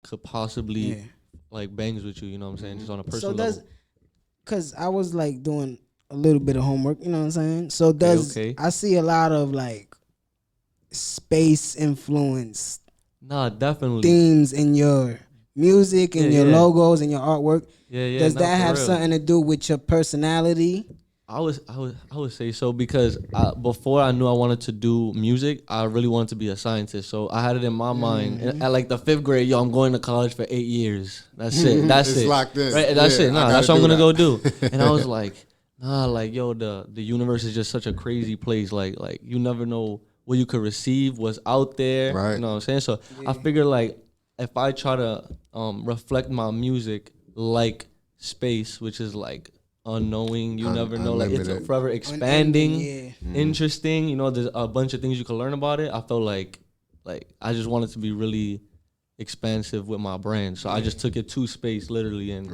could possibly like bangs with you. You know what I'm saying? Just on a personal level. Cause I was like doing a little bit of homework. You know what I'm saying? So I see a lot of like space influence. Nah, definitely themes in your music and your logos and your artwork. Does that have something to do with your personality? I would say so because before I knew I wanted to do music, I really wanted to be a scientist. So I had it in my mind at like the 5th grade. Yo, I'm going to college for 8 years. That's it. That's it's it. Locked in. Right? That's it. Nah, that's what I'm gonna go do. And I was like, nah, like yo, the universe is just such a crazy place. Like you never know what you could receive, what's out there. Right. You know what I'm saying? So I figured like if I try to reflect my music like space, which is like unknowing, you never know, like it's forever expanding, interesting, you know, there's a bunch of things you can learn about it. I felt like I just wanted to be really expansive with my brand, so I just took it to space literally, and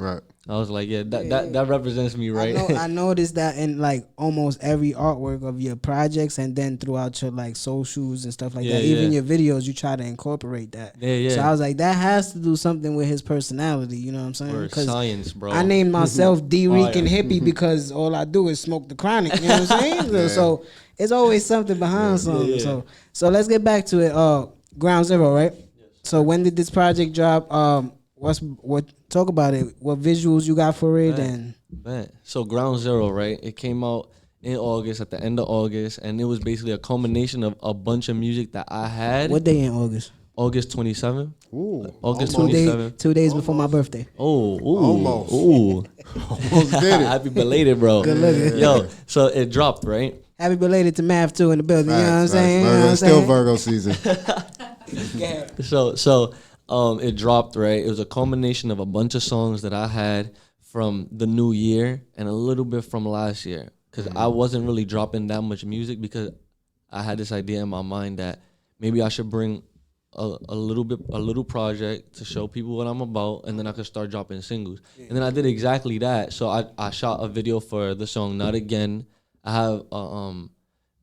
I was like, that represents me, right? I noticed that in like almost every artwork of your projects, and then throughout your like socials and stuff like that, even your videos, you try to incorporate that. So I was like, that has to do something with his personality, you know what I'm saying? Because science, bro. I named myself Dricanhippie because all I do is smoke the chronic, you know what I'm saying? So it's always something behind something. So let's get back to it. Ground Zero, right? So when did this project drop? Talk about it. What visuals you got for it? So Ground Zero, right? It came out in August, at the end of August, and it was basically a culmination of a bunch of music that I had. What day in August? August 27th. Ooh, August 27th. 2 days before my birthday. Almost did it. Happy belated, bro. Good looking. Yo, so it dropped, right? Happy belated to Math 2 in the building. You know what I'm saying? It's still Virgo season. So it dropped, right? It was a culmination of a bunch of songs that I had from the new year and a little bit from last year, because I wasn't really dropping that much music because I had this idea in my mind that maybe I should bring a little project to show people what I'm about, and then I could start dropping singles. And then I did exactly that. So I shot a video for the song Not Again. I have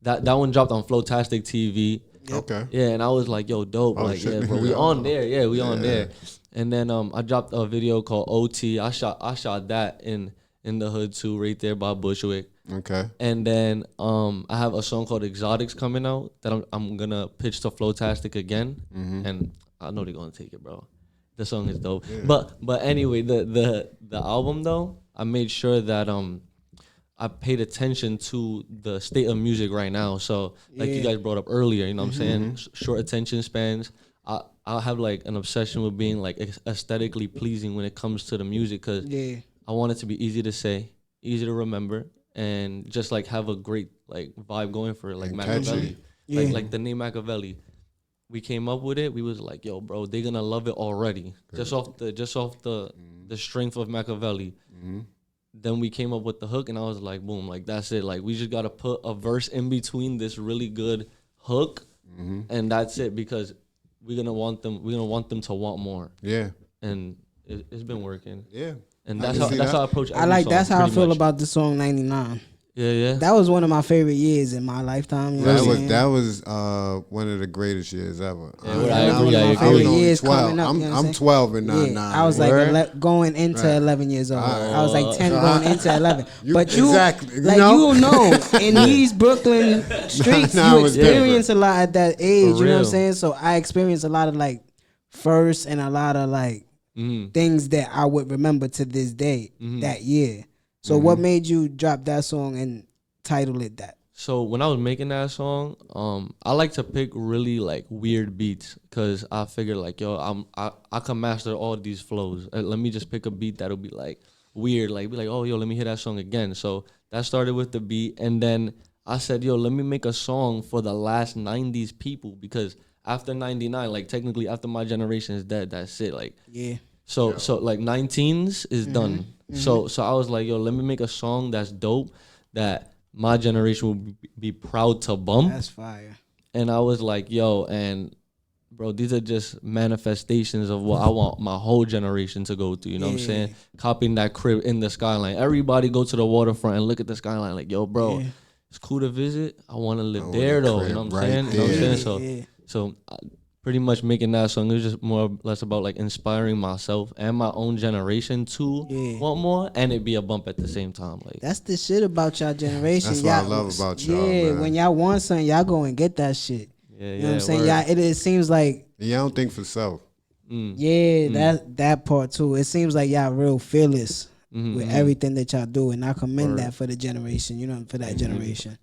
that one dropped on Flowtastic TV. Okay. Yeah, and I was like, yo, dope. Bro, we on there. Yeah, we on there. And then I dropped a video called OT. I shot that in the hood too, right there by Bushwick. Okay. And then I have a song called Exotics coming out that I'm gonna pitch to Flowtastic again. And I know they're gonna take it, bro. The song is dope. Yeah. But anyway, the album though, I made sure that I paid attention to the state of music right now. So like you guys brought up earlier, you know what I'm saying? Short attention spans. I have like an obsession with being like aesthetically pleasing when it comes to the music, because I want it to be easy to say, easy to remember, and just like have a great like vibe going for it, like Machiavelli. Like the name Machiavelli. We came up with it. We was like, yo, bro, they're gonna love it already. Just off the strength of Machiavelli. Then we came up with the hook, and I was like, boom, like that's it. Like we just gotta put a verse in between this really good hook, and that's it, because we're gonna want them to want more. Yeah. And it's been working. Yeah. And that's how I approach every song. That's how I feel about the song 99. Yeah. That was one of my favorite years in my lifetime. You know that was one of the greatest years ever. Yeah, I agree. Years coming up, I'm 12 and 99. I was like going into 11 years old. I was like 10 going into 11. But you know, in these Brooklyn streets, you experience a lot at that age. You know what I'm saying? So I experienced a lot of like firsts and a lot of like things that I would remember to this day that year. So what made you drop that song and title it that? So when I was making that song, I like to pick really like weird beats, because I figured like, yo, I can master all these flows. Let me just pick a beat that'll be like weird, like be like, oh, yo, let me hear that song again. So that started with the beat, and then I said, yo, let me make a song for the last 90s people, because after 99, like technically after my generation is dead, that's it. Like So like 19s is done. So I was like, yo, let me make a song that's dope, that my generation will be proud to bump. That's fire. And I was like, yo, and bro, these are just manifestations of what I want my whole generation to go through. You know what I'm saying? Copying that crib in the skyline. Everybody go to the waterfront and look at the skyline like, yo, bro, it's cool to visit. I want to live there though. You know what I'm saying? You know what I'm saying? So pretty much making that song. It was just more or less about like inspiring myself and my own generation to want more, and it be a bump at the same time. Like that's the shit about y'all generation. That's what I love about y'all. Yeah, man. when y'all want something, y'all go and get that shit. Yeah, you know what I'm saying? Y'all, it seems like y'all don't think for self. That part too. It seems like y'all real fearless with everything that y'all do, and I commend that for the generation. You know, for that generation.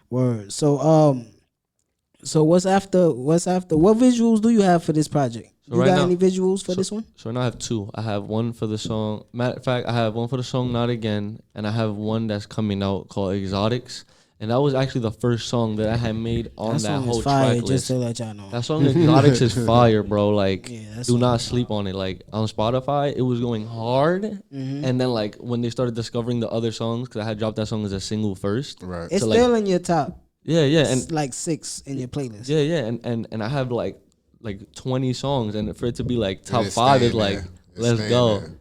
Word. So what's after? What visuals do you have for this project? So you right got now, any visuals for this one? So now I have two. I have one for the song. Matter of fact, I have one for the song Not Again, and I have one that's coming out called Exotics. And that was actually the first song that I had made on that whole fire, track list. just to let y'all know. That song Exotics is fire, bro. Like, do not sleep on it. Like, on Spotify, it was going hard. And then, like, when they started discovering the other songs, because I had dropped that song as a single first. Right. It's so still in your top. Yeah. It's like 6 in your playlist. Yeah. And I have, like 20 songs. And for it to be, like, top 5 is, like, let's go. There.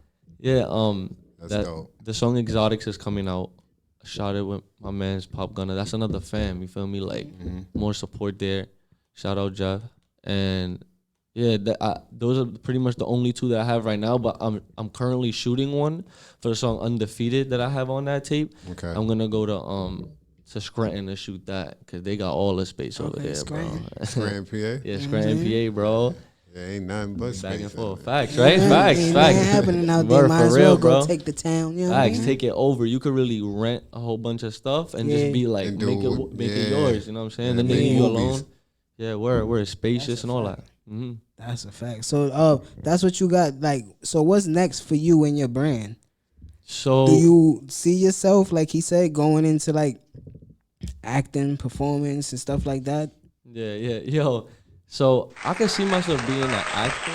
Yeah, that's dope. The song Exotics is coming out. I shot it with my man's Pop Gunner. That's another fam, you feel me? Like, more support there. Shout out Jeff. And yeah, those are pretty much the only two that I have right now. But I'm currently shooting one for the song Undefeated that I have on that tape. Okay. I'm gonna go to Scranton to shoot that because they got all the space over there, Scranton. bro. Scranton, PA. Yeah, Scranton, PA, bro. Yeah, ain't nothing but space. Back and forth. Facts, right? Facts. Happening out there. Might as well go take the town. You know Facts. Take it over. You could really rent a whole bunch of stuff and just be like, make it yours. You know what I'm saying? Then they leave you alone. Yeah, we're spacious and all that. That's a fact. So, that's what you got. Like, so what's next for you and your brand? So, do you see yourself, like he said, going into like acting, performance, and stuff like that? Yeah. Yo. So I can see myself being an actor,